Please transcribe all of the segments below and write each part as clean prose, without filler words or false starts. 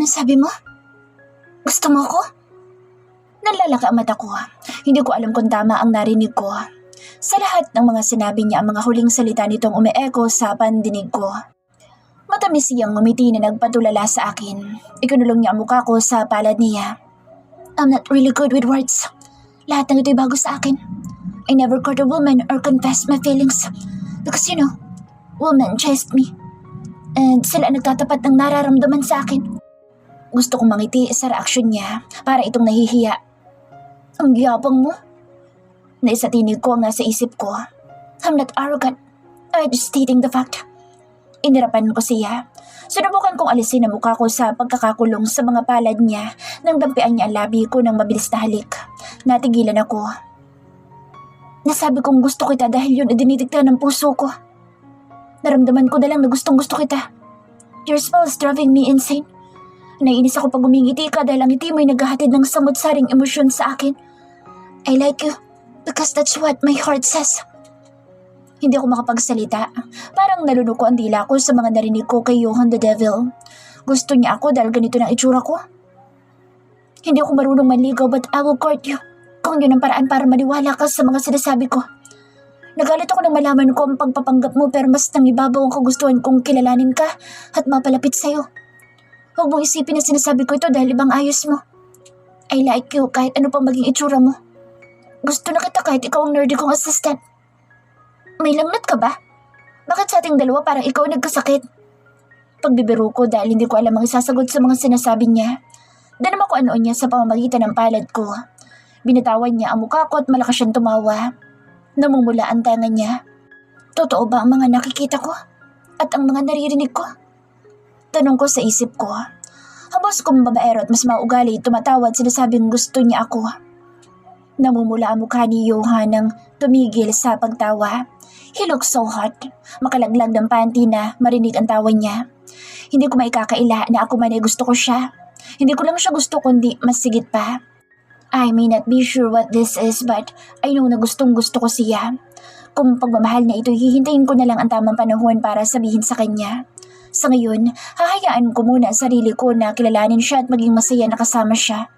Anong sabi mo? Gusto mo ako? Nalalaki ang mata ko. Hindi ko alam kung tama ang narinig ko. Sa lahat ng mga sinabi niya, ang mga huling salita nitong umeeko sa pandinig ko. Matamis siyang ngumiti na nagpatulala sa akin. Ikinulong niya ang mukha ko sa palad niya. I'm not really good with words. Lahat ng ito'y bago sa akin. I never court a woman or confess my feelings. Because women chased me. And sila nagtatapat ng nararamdaman sa akin. Gusto kong mangiti sa reaksyon niya para itong nahihiya. Ang yabang mo. Naisatinig ko ang nasa isip ko. I'm not arrogant. I'm just stating the fact. Inirapan ko siya. Sinubukan kong alisin ang mukha ko sa pagkakakulong sa mga palad niya nang dampian niya ang labi ko ng mabilis na halik. Natigilan ako. Nasabi kong gusto kita dahil yun ay dinidigta ng puso ko. Naramdaman ko na lang na gustong gusto kita. Your smile is driving me insane. Naiinis ako pag umingiti ka dahil ang ngiti mo'y naghahatid ng samot-saring emosyon sa akin. I like you because that's what my heart says. Hindi ako makapagsalita. Parang nalunuko ang dila ko sa mga narinig ko kay Johan the Devil. Gusto niya ako dahil ganito na itsura ko. Hindi ako marunong manligaw but I will court you. Kung yun ang paraan para maniwala ka sa mga sinasabi ko. Nagalit ako nang malaman ko ang pagpapanggap mo pero mas nangibabaw ang kagustuhan kong kilalanin ka at mapalapit sa'yo. Huwag mong isipin na sinasabi ko ito dahil ibang ayos mo. I like you kahit ano pang maging itsura mo. Gusto na kita kahit ikaw ang nerdy kong assistant. May lagnat ka ba? Bakit sa ating dalawa parang ikaw nagkasakit? Pagbibiro ko dahil hindi ko alam ang isasagot sa mga sinasabi niya. Danam ako anoon niya sa pamamagitan ng palad ko. Binitawan niya ang mukha ko at malakas siyang tumawa. Namumula ang tanga niya. Totoo ba ang mga nakikita ko? At ang mga naririnig ko? Tanong ko sa isip ko. Ang boss kong babaero at mas maugali tumatawad sinasabing gusto niya ako. Namumula ang mukha ni Johan nang tumigil sa pagtawa. He looks so hot. Makalaglag ng panty na marinig ang tawa niya. Hindi ko maikakaila na ako man ay gusto ko siya. Hindi ko lang siya gusto kundi mas sigit pa. I may not be sure what this is but I know na gustong gusto ko siya. Kung pagmamahal na ito, hihintayin ko na lang ang tamang panahon para sabihin sa kanya. Sa ngayon, hahayaan ko muna ang sarili ko na kilalanin siya at maging masaya na kasama siya.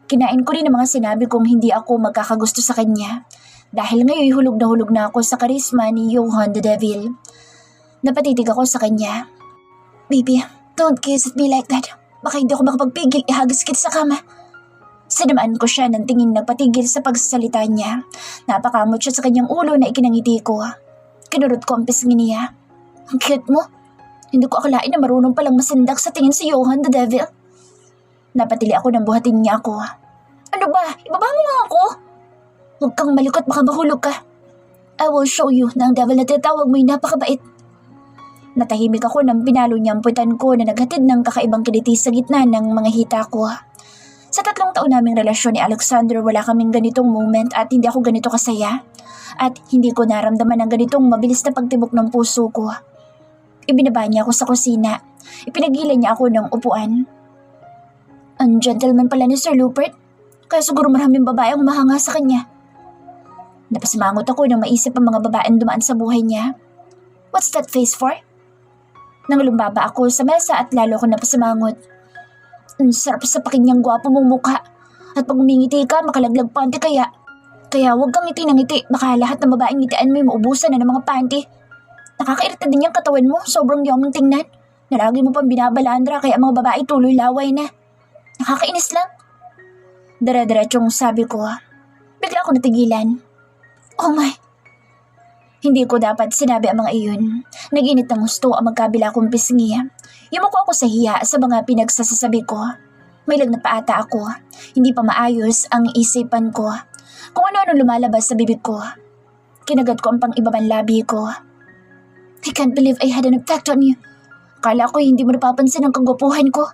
Kinain ko rin ang mga sinabi kong hindi ako magkakagusto sa kanya. Dahil ngayon hulog na ako sa karisma ni Johan the Devil. Napatitig ako sa kanya. Baby, don't kiss at me like that. Baka hindi ako makapagpigil, ihagis kita sa kama. Sinamaan ko siya ng tingin nagpatigil sa pagsasalita niya. Napakamot siya sa kanyang ulo na ikinangiti ko. Kinurot ko ang pisngi niya. Ang cute mo. Hindi ko akalain na marunong palang masindak sa tingin si Johan the Devil. Napatili ako nang buhatin niya ako. Ano ba? Ibaba mo nga ako. Huwag kang malikot, baka mahulog ka. I will show you na ang devil na tinatawag mo'y napakabait. Natahimik ako nang pinalo niya ang puwitan ko na naghatid ng kakaibang kiliti sa gitna ng mga hita ko. Sa 3 taon naming relasyon ni Alexander, wala kaming ganitong moment at hindi ako ganito kasaya. At hindi ko naramdaman ang ganitong mabilis na pagtibok ng puso ko. Ibinaba niya ako sa kusina. Ipinagilan niya ako ng upuan. Ang gentleman pala ni Sir Rupert. Kaya siguro maraming babae ang mahanga sa kanya. Napasimangot ako nang maisip ang mga babaeng dumaan sa buhay niya. What's that face for? Nang lumbaba ako sa mesa at lalo ko napasimangot. Ang sarap sa pakinyang gwapo mong mukha. At pag umingiti ka, makalaglag panty kaya. Kaya huwag kang ngiti ng ngiti. Baka lahat ng babaeng ngitian mo'y maubusan na ng mga panty. Nakakairita din yung katawan mo. Sobrang yamang tingnan. Na lagi mo pang binabalandra kaya ang mga babae tuloy laway na. Nakakainis lang. Dara-diretsyong sabi ko. Bigla ako natigilan. Oh my. Hindi ko dapat sinabi ang mga iyon. Nag-init ng gusto ang magkabila kong pisngi. Yumuko ako sa hiya sa mga pinagsasasabi ko. May lagnat pa ata ako. Hindi pa maayos ang isipan ko. Kung ano-ano lumalabas sa bibig ko. Kinagat ko ang pang-ibabang labi ko. I can't believe I had an effect on you. Akala ko hindi mo napapansin ang kagwapuhan ko.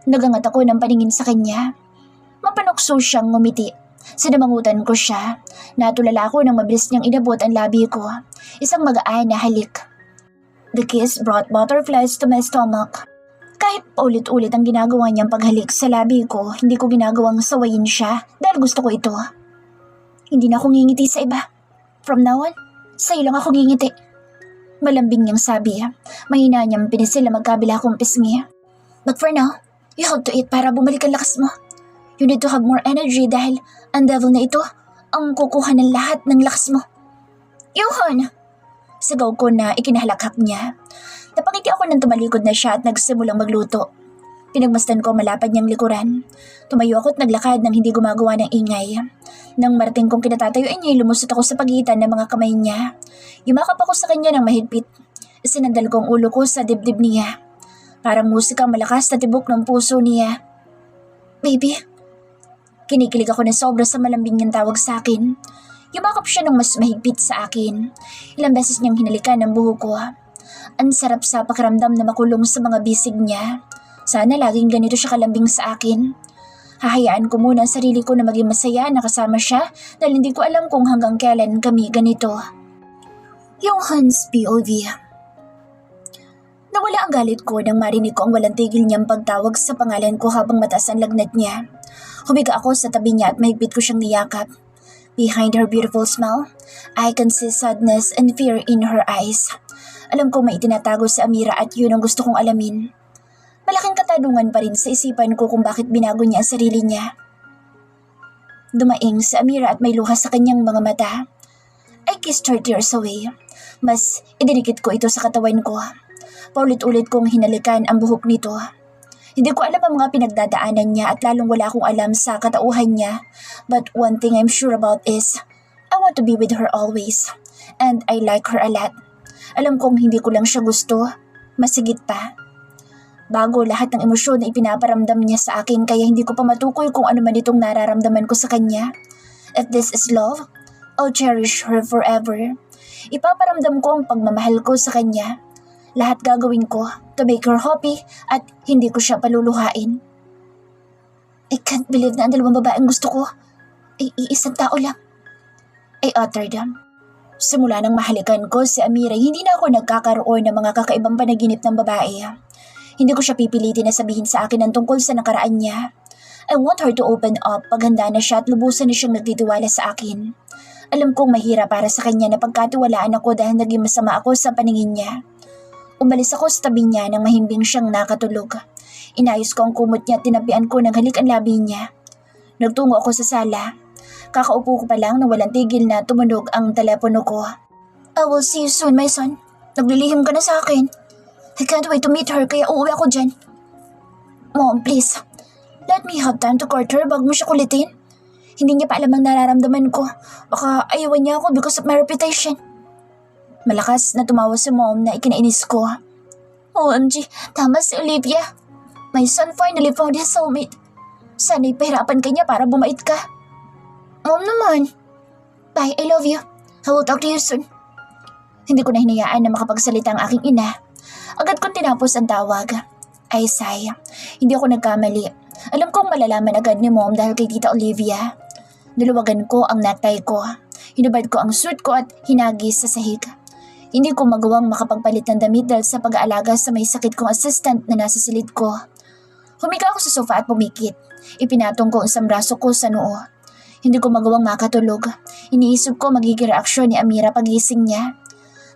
Nagangat ako ng paningin sa kanya. Mapanukso siyang ngumiti. Sinamangutan ko siya. Natulala ako nang mabilis niyang inabot ang labi ko. Isang magaan na halik. The kiss brought butterflies to my stomach. Kahit paulit-ulit ang ginagawa niyang paghalik sa labi ko, hindi ko ginagawang sawayin siya dahil gusto ko ito. Hindi na ako ngingiti sa iba. From now on, sa'yo lang ako ngingiti. Malambing niyang sabi. Mahina niyang pinisil na magkabila kong pisngi. But for now, you have to eat para bumalik ang lakas mo. You need to have more energy dahil ang devil na ito ang kukuha ng lahat ng lakas mo. Johan! Sigaw ko na ikinahalakhak niya. Napangiti ako nang tumalikod na siya at nagsimulang magluto. Pinagmasdan ko malapad niyang likuran. Tumayo ako at naglakad nang hindi gumagawa ng ingay. Nang marating kong kinatatayuan niya, lumusot ako sa pagitan ng mga kamay niya. Yumakap ako sa kanya ng mahigpit. Isinandal ko ang ulo ko sa dibdib niya. Parang musika malakas na tibok ng puso niya. Baby. Kinikilig ako ng sobra sa malambing niyang tawag sa akin. Yumakap siya ng mas mahigpit sa akin. Ilang beses niyang hinalikan ang buhok ko. Ang sarap sa pakiramdam na makulong sa mga bisig niya. Sana laging ganito siya kalambing sa akin. Hahayaan ko muna ang sarili ko na maging masaya na kasama siya dahil hindi ko alam kung hanggang kailan kami ganito. Johan's POV. Nawala ang galit ko nang marinig ko ang walang tigil niyang pagtawag sa pangalan ko habang mataas ang lagnat niya. Humiga ako sa tabi niya at mahigpit ko siyang niyakap. Behind her beautiful smile, I can see sadness and fear in her eyes. Alam kong may itinatago si Amira at yun ang gusto kong alamin. Malaking katanungan pa rin sa isipan ko kung bakit binago niya ang sarili niya. Dumaing si Amira at may luha sa kanyang mga mata. I kissed her tears away. Mas idinikit ko ito sa katawan ko. Paulit-ulit kong hinalikan ang buhok nito. Hindi ko alam ang mga pinagdadaanan niya at lalong wala akong alam sa katauhan niya. But one thing I'm sure about is, I want to be with her always. And I like her a lot. Alam kong hindi ko lang siya gusto, masigit pa. Bago lahat ng emosyon na ipinaparamdam niya sa akin kaya hindi ko pa matukoy kung ano man itong nararamdaman ko sa kanya. If this is love, I'll cherish her forever. Ipaparamdam ko ang pagmamahal ko sa kanya. Lahat gagawin ko to make her happy at hindi ko siya paluluhain. I can't believe na ang dalawang babaeng gusto ko ay iisang tao lang. I uttered. Simula nang mahalikan ko si Amira, hindi na ako nagkakaroon ng mga kakaibang panaginip ng babae. Hindi ko siya pipilitin na sabihin sa akin ang tungkol sa nakaraan niya. I want her to open up pag handa na siya at lubusan na siyang nagtitiwala sa akin. Alam kong mahirap para sa kanya na pagkatiwalaan ako dahil naging masama ako sa paningin niya. Umalis ako sa tabi niya nang mahimbing siyang nakatulog. Inayos ko ang kumot niya at tinapian ko ng halik ang labi niya. Nagtungo ako sa sala. Kakaupo ko pa lang nang walang tigil na tumunog ang telepono ko. I will see you soon, my son. Naglilihim ka na sa akin. I can't wait to meet her kaya uuwi ako dyan. Mom, please. Let me have time to court her bago mo siya kulitin. Hindi niya pa alam ang nararamdaman ko. Baka ayawan niya ako because of my reputation. Malakas na tumawa si Mom na ikinainis ko. OMG, tama si Olivia. My son finally found his soulmate. Sana ipahirapan ka niya para bumait ka. Mom naman. Bye, I love you. I will talk to you soon. Hindi ko na hinayaan na makapagsalita ang aking ina. Agad kong tinapos ang tawag. Ay, say. Hindi ako nagkamali. Alam kong malalaman agad ni Mom dahil kay Tita Olivia. Niluwagan ko ang necktie ko. Hinubad ko ang suit ko at hinagis sa sahig. Hindi ko magawang makapagpalit ng damit dahil sa pag-aalaga sa may sakit kong assistant na nasa silid ko. Humiga ako sa sofa at pumikit. Ipinatong ko ang isang braso ko sa noo. Hindi ko magawang makatulog. Iniisip ko magiging reaksyon ni Amira pagising niya.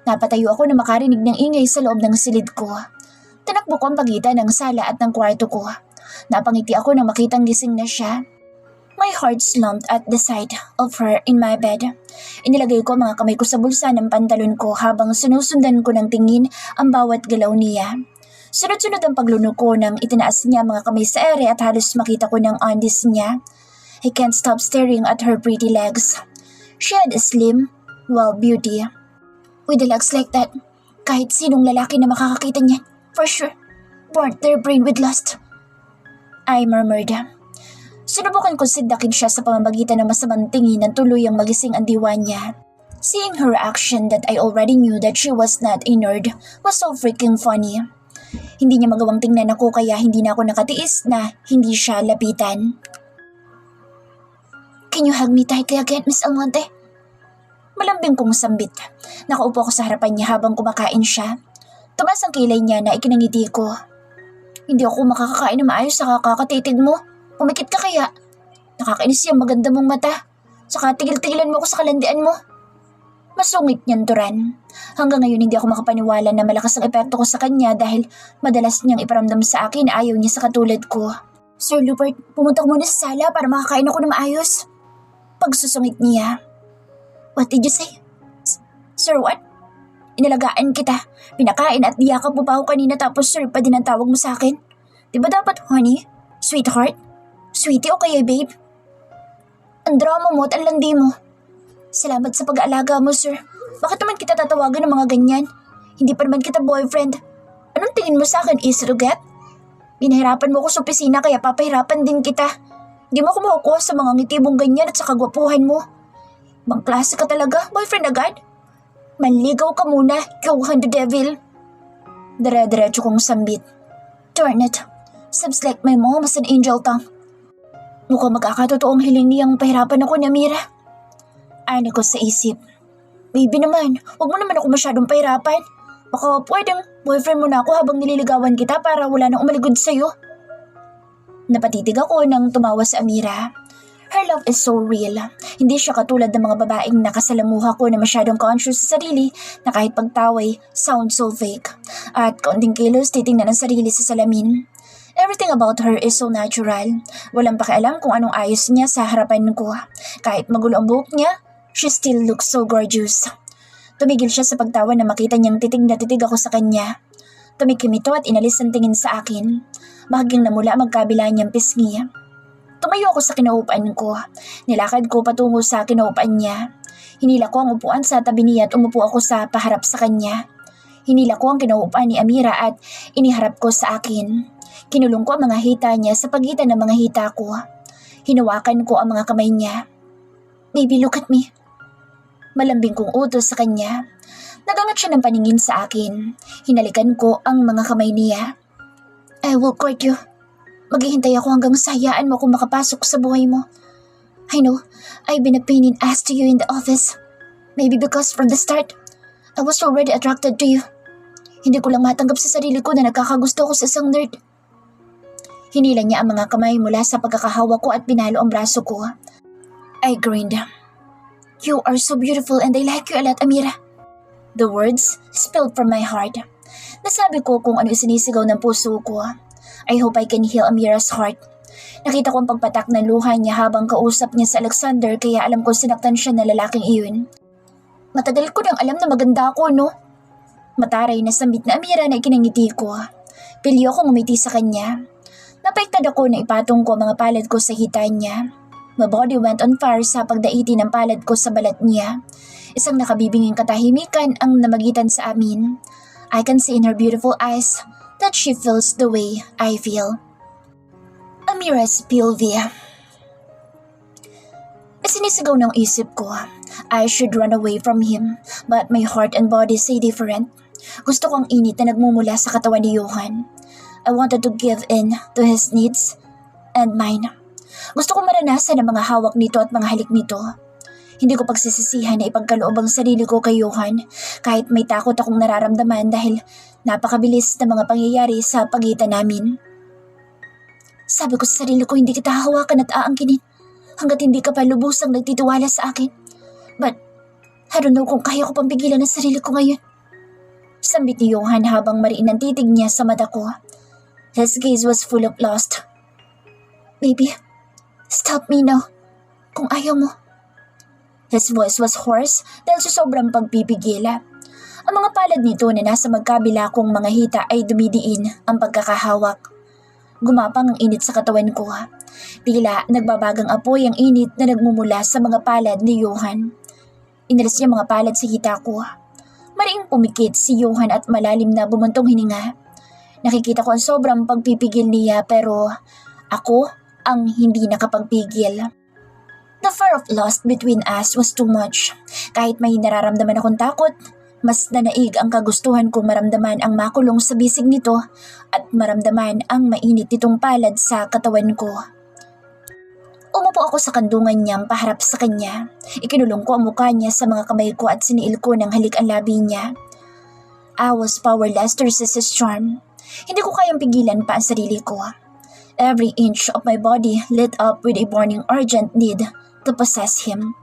Napatayo ako na makarinig ng ingay sa loob ng silid ko. Tinakbo ko ang pagitan ng sala at ng kwarto ko. Napangiti ako nang makitang gising na siya. My heart slumped at the sight of her in my bed. Inilagay ko mga kamay ko sa bulsa ng pantalon ko habang sinusundan ko ng tingin ang bawat galaw niya. Sunod-sunod ang paglunok ko nang itinaas niya mga kamay sa ere at halos makita ko ng undies niya. I can't stop staring at her pretty legs. She had a slim, well beauty. With the legs like that, kahit sinong lalaki na makakakita niyan, for sure, burnt their brain with lust. I murmured. Sinubukan kong sidakin siya sa pamamagitan ng masamang tingin ng tuluyang magising ang diwa niya. Seeing her reaction that I already knew that she was not a nerd was so freaking funny. Hindi niya magawang tingnan ako kaya hindi na ako nakatiis na hindi siya lapitan. Can you hug me tightly again, Miss Almonte? Malambing kong sambit. Nakaupo ako sa harapan niya habang kumakain siya. Tumas ang kilay niya na ikinangiti ko. Hindi ako makakakain na maayos sa kakatitig mo. Pumikit ka kaya. Nakakainis yung maganda mong mata. Saka tigil-tigilan mo ako sa kalandian mo. Masungit niyan turan. Hanggang ngayon hindi ako makapaniwala na malakas ang epekto ko sa kanya dahil madalas niyang iparamdam sa akin na ayaw niya sa katulad ko. Sir Rupert, pumunta ko muna sa sala para makakain ako ng maayos. Pagsusungit niya. What did you say? Sir, what? Inalagaan kita. Pinakain at diyakap mo pa ako kanina tapos sir pa din ang tawag mo sa akin. Di ba dapat honey? Sweetheart? Sweetie o kaya babe? Ang drama mo at ang landi mo. Salamat sa pag-aalaga mo, sir. Bakit naman kita tatawagan ng mga ganyan? Hindi pa naman kita boyfriend. Anong tingin mo sa akin, easy to get? Pinahirapan mo ko sa opisina kaya papahirapan din kita. Hindi mo ako makukuha sa mga ngiti mong ganyan at sa kagwapuhan mo. Ibang klase ka talaga, boyfriend agad? Manligaw ka muna, ikaw the devil. Dire-diretso kong sambit. Darn it. Seems like my mom has an angel tongue. Mukhang magkakatotoong hiling niyang pahirapan ako ni Amira. Ani ko sa isip. Baby naman, huwag mo naman ako masyadong pahirapan. Baka pwedeng boyfriend mo na ako habang nililigawan kita para wala nang umaligod sa'yo. Napatitig ako nang tumawa si Amira. Her love is so real. Hindi siya katulad ng mga babaeng nakasalamuha ko na masyadong conscious sa sarili na kahit pagtaway, sound so fake. At kaunting kilos titingnan ang sarili sa salamin. Everything about her is so natural. Walang pakialam kung anong ayos niya sa harapan ko. Kahit magulo ang buhok niya, she still looks so gorgeous. Tumigil siya sa pagtawa na makita niyang titig na titig ako sa kanya. Tumikim ito at inalis ang tingin sa akin. Bahagyang namula magkabila niyang pisngi. Tumayo ako sa kinauupan ko. Nilakad ko patungo sa kinauupan niya. Hinila ko ang upuan sa tabi niya at umupo ako sa paharap sa kanya. Hinila ko ang kinauupan ni Amira at iniharap ko sa akin. Kinulong ko ang mga hita niya sa pagitan ng mga hita ko. Hinawakan ko ang mga kamay niya. Baby, look at me. Malambing kong utos sa kanya. Nagangat siya ng paningin sa akin. Hinalikan ko ang mga kamay niya. I will court you. Maghihintay ako hanggang sayaan mo kung makapasok sa buhay mo. I know, I've been a pain in ass to you in the office. Maybe because from the start, I was already attracted to you. Hindi ko lang matanggap sa sarili ko na nagkakagusto ko sa isang nerd. Hinila niya ang mga kamay mula sa pagkakahawa ko at pinalo ang braso ko. I grinned. You are so beautiful and I like you a lot, Amira. The words spilled from my heart. Nasabi ko kung ano sinisigaw ng puso ko. I hope I can heal Amira's heart. Nakita ko ang pagpatak ng luha niya habang kausap niya si Alexander kaya alam ko sinaktan siya na lalaking iyon. Matagal ko nang alam na maganda ako, no? Mataray na sambit na Amira na ikinangiti ko. Pilyo akong umiti sa kanya. Napaiktad ako na ipatong ko ang mga palad ko sa hita niya. My body went on fire sa pagdaiti ng palad ko sa balat niya. Isang nakabibinging katahimikan ang namagitan sa amin. I can see in her beautiful eyes that she feels the way I feel. Amira's POV. Sinisigaw ng isip ko. I should run away from him, but my heart and body say different. Gusto ko ang init na nagmumula sa katawan ni Johan. I wanted to give in to his needs and mine. Gusto ko maranasan ang mga hawak nito at mga halik nito. Hindi ko pagsisisihan na ipagkaloob ang sarili ko kay Johan kahit may takot akong nararamdaman dahil napakabilis na mga pangyayari sa pagitan namin. Sabi ko sa sarili ko hindi kita hahawakan at aangkinin hanggat hindi ka pa lubusang nagtitiwala sa akin. But I don't know kung kaya ko pang pigilan ang sarili ko ngayon. Sambit ni Johan habang mariin ang titig niya sa mata ko. His gaze was full of lust. Baby, stop me now. Kung ayaw mo. His voice was hoarse dahil sa sobrang pagpipigil. Ang mga palad nito na nasa magkabila kong mga hita ay dumidiin ang pagkakahawak. Gumapang ang init sa katawan ko. Tila nagbabagang apoy ang init na nagmumula sa mga palad ni Johan. Inalis niya mga palad sa hita ko. Mariing pumikit si Johan at malalim na bumuntong hininga. Nakikita ko ang sobrang pagpipigil niya pero ako ang hindi nakapagpigil. The fire of lust between us was too much. Kahit may nararamdaman akong takot, mas nanaig ang kagustuhan kong maramdaman ang makulong sa bisig nito at maramdaman ang mainit nitong palad sa katawan ko. Umupo ako sa kandungan niyang paharap sa kanya. Ikinulong ko ang mukha niya sa mga kamay ko at siniil ko ng halik ang labi niya. I was powerless to resist his charm. Hindi ko kayang pigilan pa ang sarili ko. Every inch of my body lit up with a burning urgent need to possess him.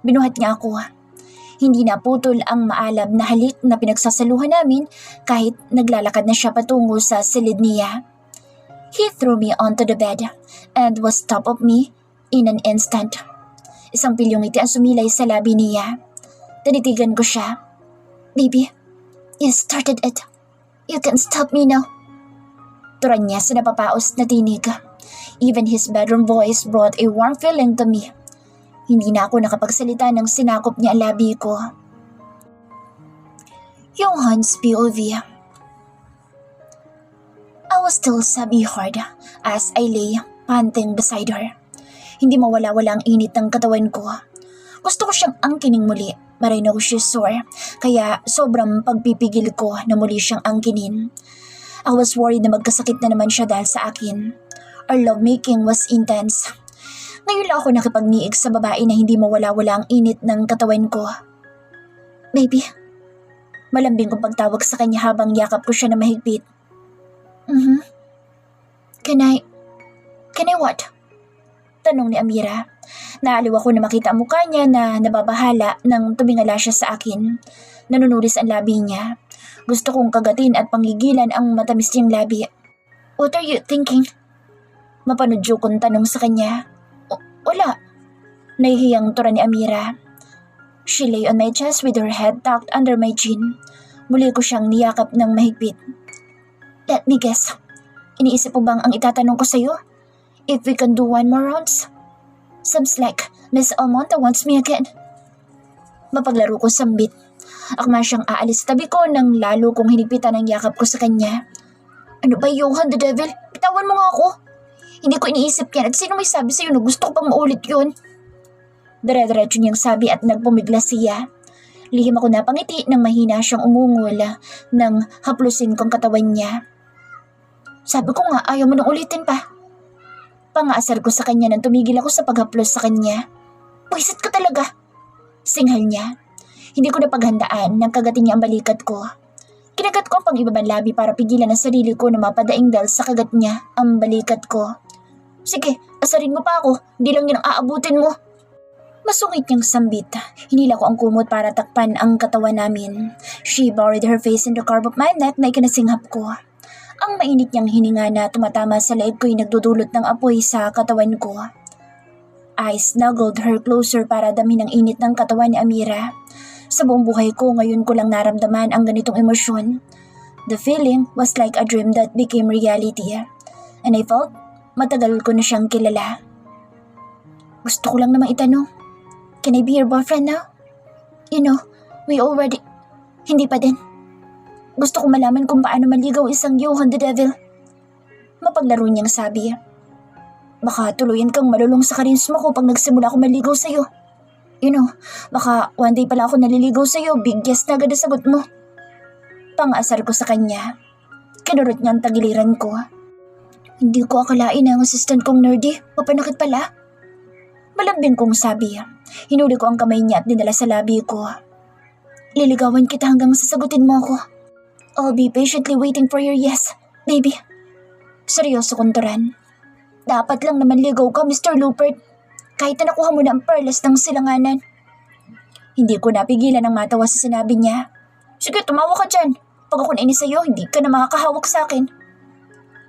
Binuhat niya ako. Hindi naputol ang maalam na halik na pinagsasaluhan namin kahit naglalakad na siya patungo sa silid niya. He threw me onto the bed and was top of me in an instant. Isang pilyong ngiti ang sumilay sa labi niya. Tinitigan ko siya. Baby, you started it. You can't stop me now. Turan niya sa napapaos na tinig. Even his bedroom voice brought a warm feeling to me. Hindi na ako nakapagsalita nang sinakop niya ang labi ko. Yung Hans POV. I was still sobbing hard as I lay panting beside her. Hindi mawala-wala ang init ng katawan ko. Gusto ko siyang angkining muli, but I know she's sore, kaya sobrang pagpipigil ko na muli siyang angkinin. I was worried na magkasakit na naman siya dahil sa akin. Our lovemaking was intense. Ngayon lang ako nakipagniig sa babae na hindi mawala-wala ang init ng katawan ko. Baby, malambing kong pagtawag sa kanya habang yakap ko siya na mahigpit. Can I what? Tanong ni Amira. Naaliw ako na makita ang mukha niya na nababahala nang tumingala siya sa akin. Nanunulis ang labi niya. Gusto kong kagatin at panggigilan ang matamis niyang labi. What are you thinking? Mapanudyo kong tanong sa kanya. Wala. Nahihiyang tura ni Amira. She lay on my chest with her head tucked under my chin. Muli ko siyang niyakap ng mahigpit. Let me guess. Iniisip mo bang ang itatanong ko sa'yo? If we can do one more rounds? Seems like Miss Almonte wants me again. Mapaglaro ko sambit. Akma siyang aalis sa tabi ko nang lalo kong hinigpitan ang yakap ko sa kanya. Ano ba, Johan the Devil? Bitawan mo nga ako. Hindi ko iniisip yan at sino may sabi sa'yo na gusto ko pang maulit yun? Dire-diretso niyang sabi at nagpumigla siya. Lihim ako napangiti nang mahina siyang umungol nang haplusin kong katawan niya. Sabi ko nga ayaw mo nang ulitin pa. Pangaasar ko sa kanya nang tumigil ako sa paghaplos sa kanya. Buisit ka talaga. Singhal niya. Hindi ko napaghandaan nang kagatin niya ang balikat ko. Kinagat ko ang pang-ibabang labi para pigilan ang sarili ko na mapadaing dahil sa kagat niya ang balikat ko. Sige, asarin mo pa ako. Hindi lang yun ang aabutin mo. Masungit niyang sambit. Hinila ko ang kumot para takpan ang katawan namin. She buried her face in the curve of my neck na ikinasinghap ko. Ang mainit niyang hininga na tumatama sa leeg ko'y nagdudulot ng apoy sa katawan ko. I snuggled her closer para damin ang init ng katawan ni Amira. Sa buong buhay ko ngayon ko lang naramdaman ang ganitong emosyon. The feeling was like a dream that became reality. And I felt matagal ko na siyang kilala. Gusto ko lang namang itanong, can I be your boyfriend now? You know, we already... Hindi pa din. Gusto ko malaman kung paano maligaw isang Johan the Devil. Mapaglaro niyang sabi. Baka tuluyan kang malulong sa karisma ko pag nagsimula ako maligaw sa'yo. You know, baka one day pala ako naliligaw sa'yo, big yes na agad ang sagot mo. Pang-asar ko sa kanya. Kinurot niya ang tagiliran ko. Hindi ko akalain na ang assistant kong nerdy, mapanakit pala. Malambing kong sabi. Hinuli ko ang kamay niya at dinala sa labi ko. Liligawan kita hanggang sasagutin mo ako. I'll be patiently waiting for your yes, baby. Seryoso kong turan. Dapat lang naman ligaw ka, Mr. Lupert. Kahit na nakuha mo na ang perlas ng silanganan. Hindi ko napigilan ang matawa sa sinabi niya. Sige, tumawa ka dyan. Pag ako nainis sa'yo, hindi ka na makakahawak sa akin.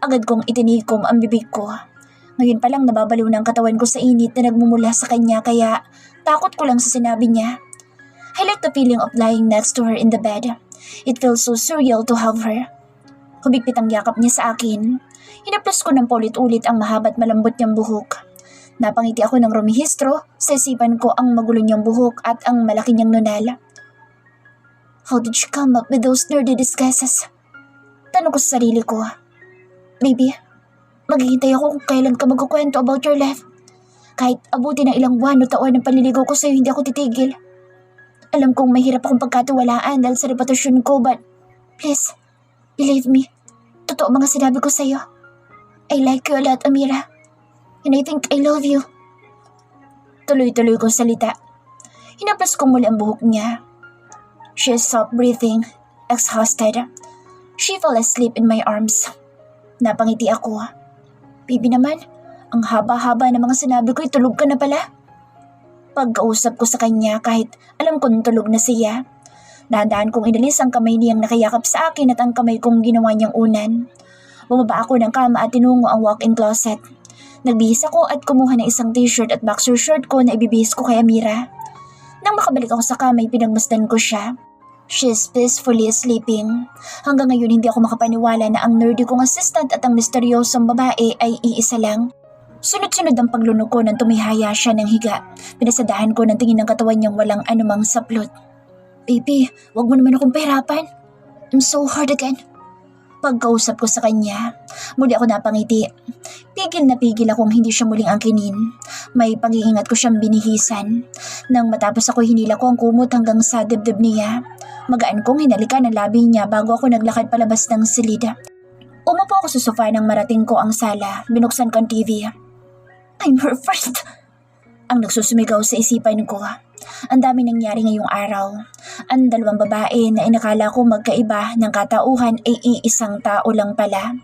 Agad kong itinikom ang bibig ko. Ngayon pa lang nababaliw na ang katawan ko sa init na nagmumula sa kanya kaya takot ko lang sa sinabi niya. I like the feeling of lying next to her in the bed. It feels so surreal to have her. Humigpit ang yakap niya sa akin. Hinaplos ko ng paulit-ulit ang mahaba at malambot niyang buhok. Napangiti ako ng rumihistro sa isipan ko ang magulo niyang buhok at ang malaki niyang nunal. How did you come up with those nerdy disguises? Tanong ko sa sarili ko. Baby, maghihintay ako kung kailan ka magkukwento about your life. Kahit abuti ng ilang buwan o taon ng panliligaw ko sa'yo, hindi ako titigil. Alam kong mahirap akong pagkatiwalaan dahil sa reputasyon ko, but please, believe me. Totoo mga sinabi ko sa'yo. I like you a lot, Amira. And I think I love you. Tuloy-tuloy kong salita. Hinaplas ko muli ang buhok niya. She stopped breathing, exhausted. She fell asleep in my arms. Napangiti ako. Baby naman, ang haba-haba ng mga sinabi ko, tulog ka na pala. Pagkausap ko sa kanya kahit alam kong tulog na siya. Dahan-dahan kong inalis ang kamay niyang nakayakap sa akin at ang kamay kong ginawa niyang unan. Bumaba ako ng kama at tinungo ang walk-in closet. Nagbihis ako at kumuha ng isang t-shirt at boxer short ko na ibibihis ko kay Amira. Nang makabalik ako sa kama, pinagmasdan ko siya. She's peacefully sleeping. Hanggang ngayon hindi ako makapaniwala na ang nerdy kong assistant at ang misteryosong babae ay iisa lang. Sunod-sunod ang paglunok ko nang tumihaya siya ng higa. Pinasadahan ko ng tingin ng katawan niyang walang anumang saplot. Baby, wag mo naman akong pahirapan. I'm so hard again. Pagkausap ko sa kanya, muli ako napangiti. Pigil na pigil akong hindi siya muling angkinin. May pag-iingat ko siyang binihisan. Nang matapos ako hinila ko ang kumot hanggang sa dibdib niya. Magaan kong hinalikan ang labi niya bago ako naglakad palabas ng silid. Umupo ako sa sofa nang marating ko ang sala. Binuksan ko ang TV. I'm her first. Ang nagsusumigaw sa isipan ko. Ang dami nangyari ngayong araw. Ang dalawang babae na inakala ko magkaiba ng katauhan ay iisang tao lang pala.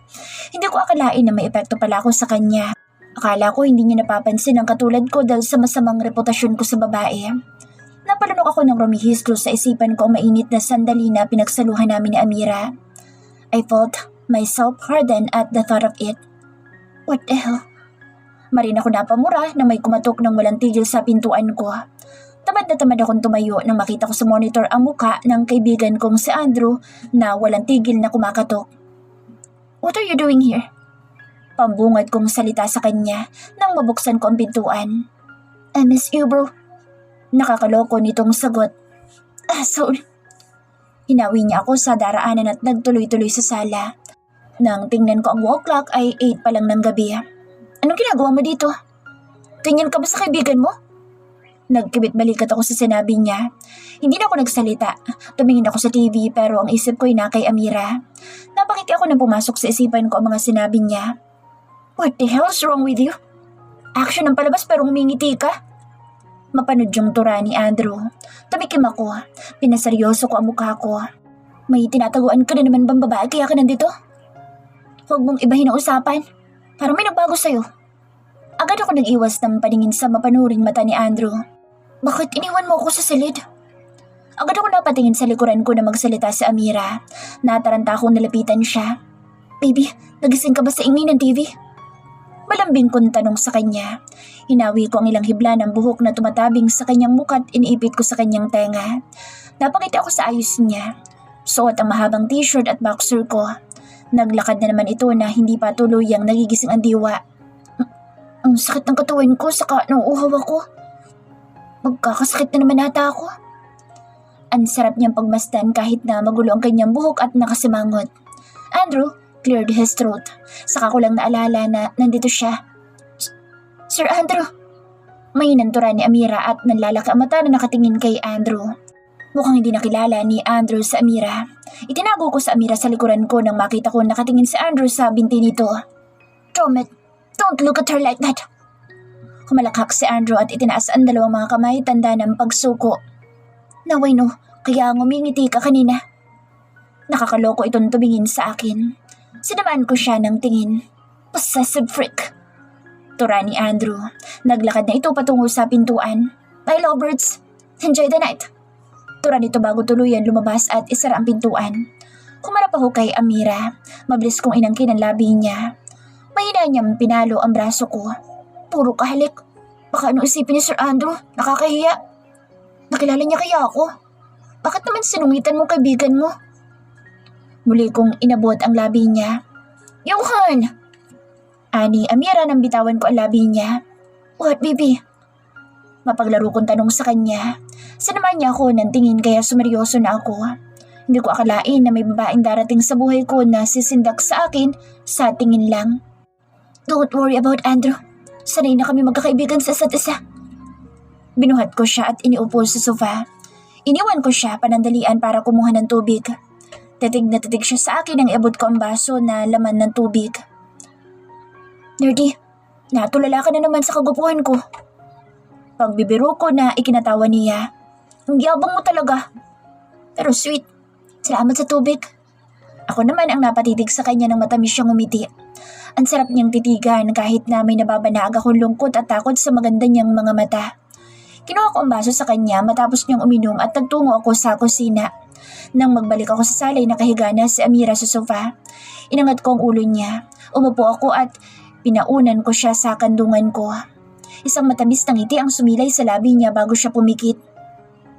Hindi ko akalain na may epekto pala ako sa kanya. Akala ko hindi niya napapansin ang katulad ko dahil sa masamang reputasyon ko sa babae. Napalunok ako ng rumihistro sa isipan ko ang mainit na sandali na pinagsaluhan namin ni Amira. I felt myself harden at the thought of it. What the hell? Marin ako napamura na may kumatok ng walang tigil sa pintuan ko. Tamad na tamad akong tumayo nang makita ko sa monitor ang muka ng kaibigan kong si Andrew na walang tigil na kumakatok. What are you doing here? Pambungad kong salita sa kanya nang mabuksan ko ang pintuan. I miss you, bro. Nakakaloko nitong sagot. Asshole. Hinawi niya ako sa daraanan at nagtuloy-tuloy sa sala. Nang tingnan ko ang wall clock ay 8 pa lang ng gabi. Anong ginagawa mo dito? Tingin ka ba sa kaibigan mo? Nagkibit balikat ako sa sinabi niya. Hindi na ako nagsalita. Tumingin ako sa TV pero ang isip ko ay na kay Amira. Napakiti ako nang pumasok sa isipan ko ang mga sinabi niya. What the hell's wrong with you? Action ng palabas pero humingiti ka? Mapanood yung tura ni Andrew. Tumikim ako. Pinaseryoso ko ang mukha ko. May tinataguan ka na naman bang babae kaya ka nandito? Huwag mong ibahin ang usapan. Parang may nagbago sa'yo. Agad ako nag-iwas ng paningin sa mapanuring mata ni Andrew. Bakit iniwan mo ako sa silid? Agad ako napatingin sa likuran ko na magsalita si Amira. Nataranta akong nalapitan siya. Baby, nagising ka ba sa ingay ng TV? Malambing kong tanong sa kanya. Hinawi ko ang ilang hibla ng buhok na tumatabing sa kanyang muka at iniipit ko sa kanyang tenga. Napakita ako sa ayos niya. Suot ang mahabang t-shirt at boxer ko. Naglakad na naman ito na hindi pa tuluyang nagigising ang diwa. Ang sakit ng katawan ko saka nauuhaw ako. Magkakasakit na naman ata ako. Ang sarap niyang pagmasdan kahit na magulo ang kanyang buhok at nakasimangot. Andrew cleared his throat. Saka ko lang naalala na nandito siya. Sir Andrew! May nantura ni Amira at nanlalaki ang mata na nakatingin kay Andrew. Mukhang hindi nakilala ni Andrew sa Amira. Itinago ko sa Amira sa likuran ko nang makita ko nakatingin si Andrew sa binti nito. Tomit, don't look at her like that. Humalakhak si Andrew at itinaas ang dalawang mga kamay tanda ng pagsuko. Naway no, kaya ngumingiti ka kanina. Nakakaloko itong tumingin sa akin. Sinamaan ko siya ng tingin. Possessive freak. Tura ni Andrew. Naglakad na ito patungo sa pintuan. Bye lovebirds. Enjoy the night. Tura nito bago tuluyan lumabas at isara ang pintuan. Kumarap ako kay Amira. Mabilis kong inangkin ang labi niya. Mahina niyang pinalo ang braso ko. Puro kahalik. Baka ano isipin ni Sir Andrew? Nakakahiya. Nakilala niya kaya ako? Bakit naman sinungitan mong kaibigan mo? Muli kong inabot ang labi niya. Johan! Ani Amira nang bitawan ko ang labi niya. What, baby? Mapaglaro kong tanong sa kanya. Sinaman niya ako ng tingin kaya sumeryoso na ako. Hindi ko akalain na may babaeng darating sa buhay ko na sisindak sa akin sa tingin lang. Don't worry about Andrew. Sanay na kami magkakaibigan sa isa't isa. Binuhat ko siya at iniupo sa sofa. Iniwan ko siya panandalian para kumuha ng tubig. Titig na titig siya sa akin nang iabot ko ang baso na laman ng tubig. Nerdy, natulala ka na naman sa kagupuhan ko. Pagbibiro ko na ikinatawa niya. Ang yabang mo talaga. Pero sweet, salamat sa tubig. Ako naman ang napatitig sa kanya ng matamis siyang umiti. Ang sarap niyang titigan kahit na may nababanag akong lungkot at takot sa maganda niyang mga mata. Kinuha ko ang baso sa kanya matapos niyang uminom at nagtungo ako sa kusina. Nang magbalik ako sa salay, nakahiga na si Amira sa sofa. Inangat ko ang ulo niya. Umupo ako at pinaunan ko siya sa kandungan ko. Isang matamis na ngiti ang sumilay sa labi niya bago siya pumikit.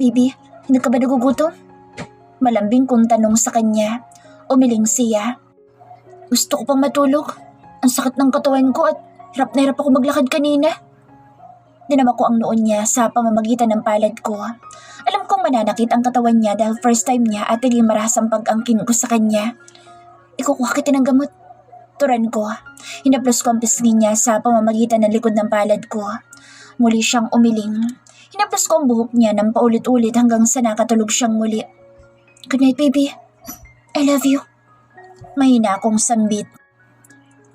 Baby, hindi ka ba nagugutom? Malambing kong tanong sa kanya. Umiling siya. Gusto ko pang matulog. Ang sakit ng katawan ko at hirap na hirap ako maglakad kanina. Dinama ko ang noon niya sa pamamagitan ng palad ko. Alam kong mananakit ang katawan niya dahil first time niya at naging marahas ang pag-angkin ko sa kanya. Ikukuha kita ng gamot. Turan ko. Hinaplos ko ang pisngi niya sa pamamagitan ng likod ng palad ko. Muli siyang umiling. Hinaplos ko ang buhok niya ng paulit-ulit hanggang sa nakatulog siyang muli. Good night, baby. I love you. Mahina akong sambit.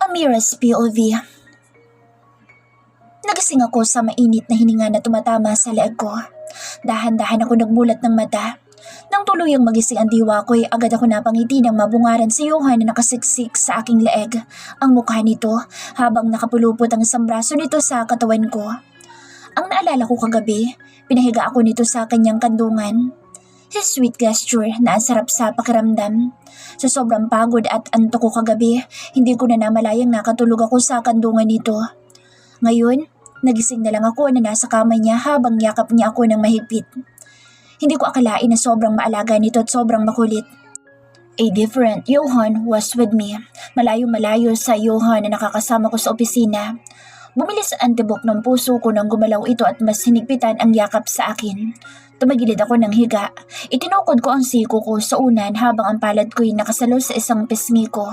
Amira's POV. Nagising ako sa mainit na hininga na tumatama sa leeg ko. Dahan-dahan ako nagmulat ng mata. Nang tuluyang magising ang diwa ko, agad ako napangiti ng mabungaran si Johan na nakasiksik sa aking leeg. Ang mukha nito habang nakapulupot ang isang braso nito sa katawan ko. Ang naalala ko kagabi, pinahiga ako nito sa kanyang kandungan. His sweet gesture na ang sarap sa pakiramdam. Sa sobrang pagod at antok ko kagabi, hindi ko na namalayang nakatulog ako sa kandungan nito. Ngayon, nagising na lang ako na nasa kama niya habang yakap niya ako ng mahigpit. Hindi ko akalain na sobrang maalaga nito at sobrang makulit. A different Johan was with me. Malayo-malayo sa Johan na nakakasama ko sa opisina. Bumilis ang tibok ng puso ko nang gumalaw ito at mas hinigpitan ang yakap sa akin. Tumagilid ako ng higa. Itinukod ko ang siko ko sa unan habang ang palad ko'y nakasalo sa isang pisngi ko.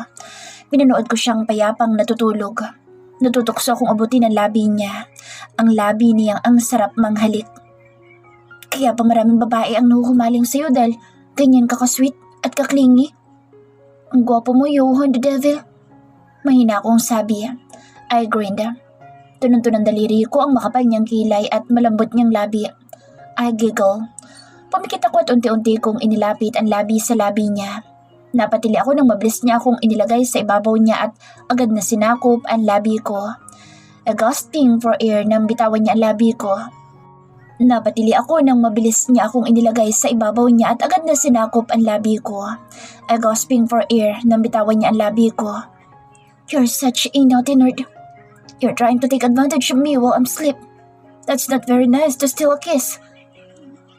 Pinanood ko siyang payapang natutulog. Natutokso akong abutin ang labi niya. Ang labi niyang ang sarap manghalik. Kaya pa maraming babae ang nahuhumaling sa'yo dahil ganyan ka ka-sweet at kaklingi. Ang gwapo mo, Johan the Devil. Mahina akong sabi. I grinned. Tunong-tunong daliri ko ang makapal niyang kilay at malambot niyang labi. I giggle. Pumikit ako at unti-unti kong inilapit ang labi sa labi niya. Napatili ako nang mabilis niya akong inilagay sa ibabaw niya at agad na sinakop ang labi ko. Gasping for air nang bitawan niya ang labi ko. Napatili ako nang mabilis niya akong inilagay sa ibabaw niya at agad na sinakop ang labi ko. Gasping for air nang bitawan niya ang labi ko. You're such a naughty nerd. You're trying to take advantage of me while I'm asleep. That's not very nice to steal a kiss.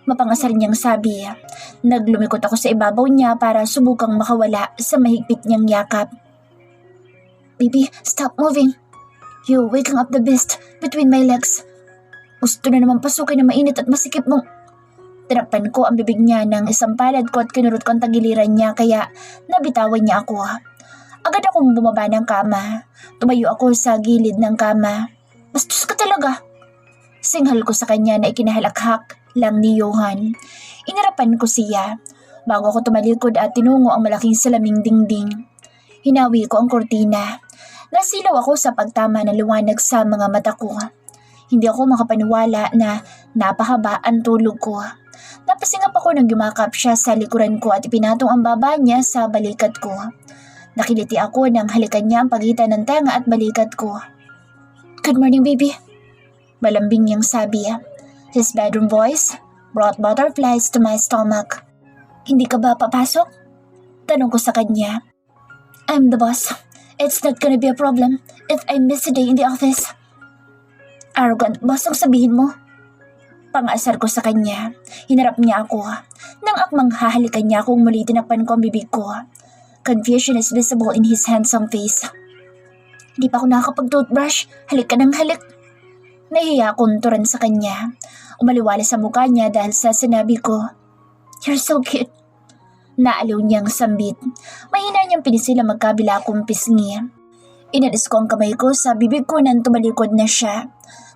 Mapangasar niyang sabi. Naglumikot ako sa ibabaw niya para subukang makawala sa mahigpit niyang yakap. Baby, stop moving. You're waking up the beast between my legs. Gusto na naman pasukin na mainit at masikip mong... Tinakpan ko ang bibig niya ng isang palad ko at kinurot ko ang tagiliran niya kaya nabitawan niya ako. Agad akong bumaba ng kama. Tumayo ako sa gilid ng kama. Bastos ka talaga. Singhal ko sa kanya na ikinahalakhak lang ni Johan. Inarapan ko siya bago ako tumalikod at tinungo ang malaking salaming dingding. Hinawi ko ang kortina. Nasilaw ako sa pagtama ng liwanag sa mga mata ko. Hindi ako makapaniwala na napahaba ang tulog ko. Napasingap ako nang yumakap siya sa likuran ko at ipinatong ang baba niya sa balikat ko. Nakiliti ako nang halikan niya ang pagitan ng tenga at balikat ko. Good morning, baby. Malambing niyang sabi. His bedroom voice brought butterflies to my stomach. Hindi ka ba papasok? Tanong ko sa kanya. I'm the boss. It's not gonna be a problem if I miss a day in the office. Arrogant boss ang sabihin mo. Pangasar ko sa kanya. Hinarap niya ako. Nang akmang hahalikan niya akong muli tinakpan ko ang bibig ko. Confusion is visible in his handsome face. Hindi pa ako nakakapag-toothbrush. Halik ka ng halik. Nahiya akong turan sa kanya. Umaliwala sa mukha niya dahil sa sinabi ko, You're so cute. Naaliw niyang sambit. Mahina niyang pinisil ang magkabila akong pisngi. Inalis ko ang kamay ko sa bibig ko nang tumalikod na siya.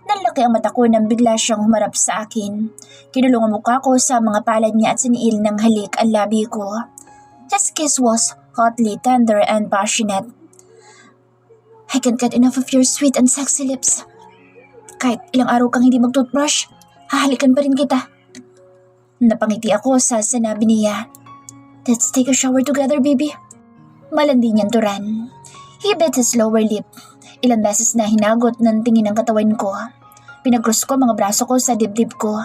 Nanlaki ang mata ko nang bigla siyang humarap sa akin. Kinulong ang mukha ko sa mga palad niya at siniil ng halik ang labi ko. His kiss was hotly tender and passionate. I can't get enough of your sweet and sexy lips. Kahit ilang araw kang hindi mag-toothbrush, hahalikan pa rin kita. Napangiti ako sa sinabi niya. Let's take a shower together, baby. Malandi niyang turan. He bit his lower lip. Ilang beses na hinagot ng tingin ang katawan ko. Pinagkrus ko mga braso ko sa dibdib ko.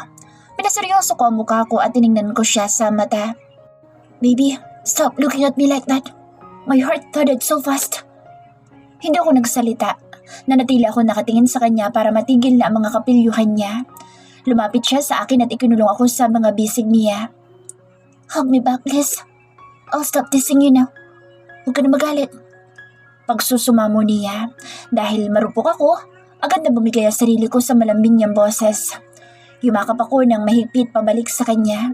Pinaseryoso ko ang mukha ko at tiningnan ko siya sa mata. Baby, stop looking at me like that. My heart thudded so fast. Hindi ako nagsalita. Nanatili ako nakatingin sa kanya para matigil na ang mga kapilyuhan niya. Lumapit siya sa akin at ikinulong ako sa mga bisig niya. Hug me back, Liz. I'll stop teasing you now. Huwag ka na magalit. Pagsusumamo niya, dahil marupok ako, agad na bumigay ang sarili ko sa malambing niyang boses. Yumakap ako ng mahigpit pabalik sa kanya.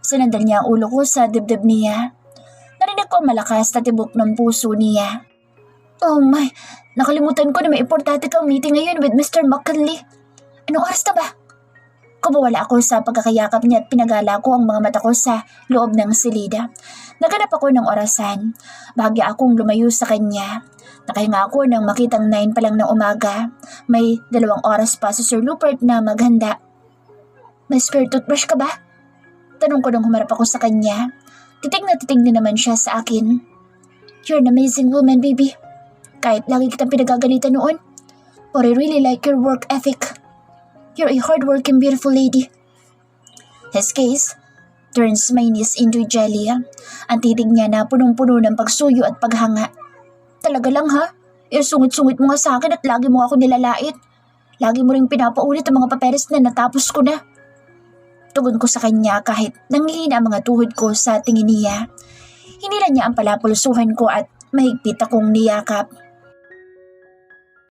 Sinandal niya ang ulo ko sa dibdib niya. Narinig ko ang malakas na tibok ng puso niya. Oh my, nakalimutan ko na may importante kang meeting ngayon with Mr. McKinley. Anong oras na ba? Kumawala ako sa pagkakayakap niya at pinagala ko ang mga mata ko sa loob ng silida. Naganap ako ng orasan. Bahagya akong lumayo sa kanya. Nakahinga ako nang makitang 9 pa lang ng umaga. May 2 oras pa si Sir Rupert na maghanda. May spare toothbrush ka ba? Tanong ko nang humarap ako sa kanya. Titig na naman siya sa akin. You're an amazing woman, baby. Kahit lagi kitang pinagagalitan noon. But I really like your work ethic. You're a hardworking, beautiful lady. His gaze turns mainis into jelly. Ang titig niya na punong-puno ng pagsuyo at paghanga. Talaga lang ha? Sungit-sungit mo nga sa akin at lagi mo ako nilalait. Lagi mo ring pinapaulit ang mga papeles na natapos ko na. Tugon ko sa kanya kahit nangihina ang mga tuhod ko sa tingin niya. Hinila niya ang palapulsuhan ko at mahigpit akong niyakap.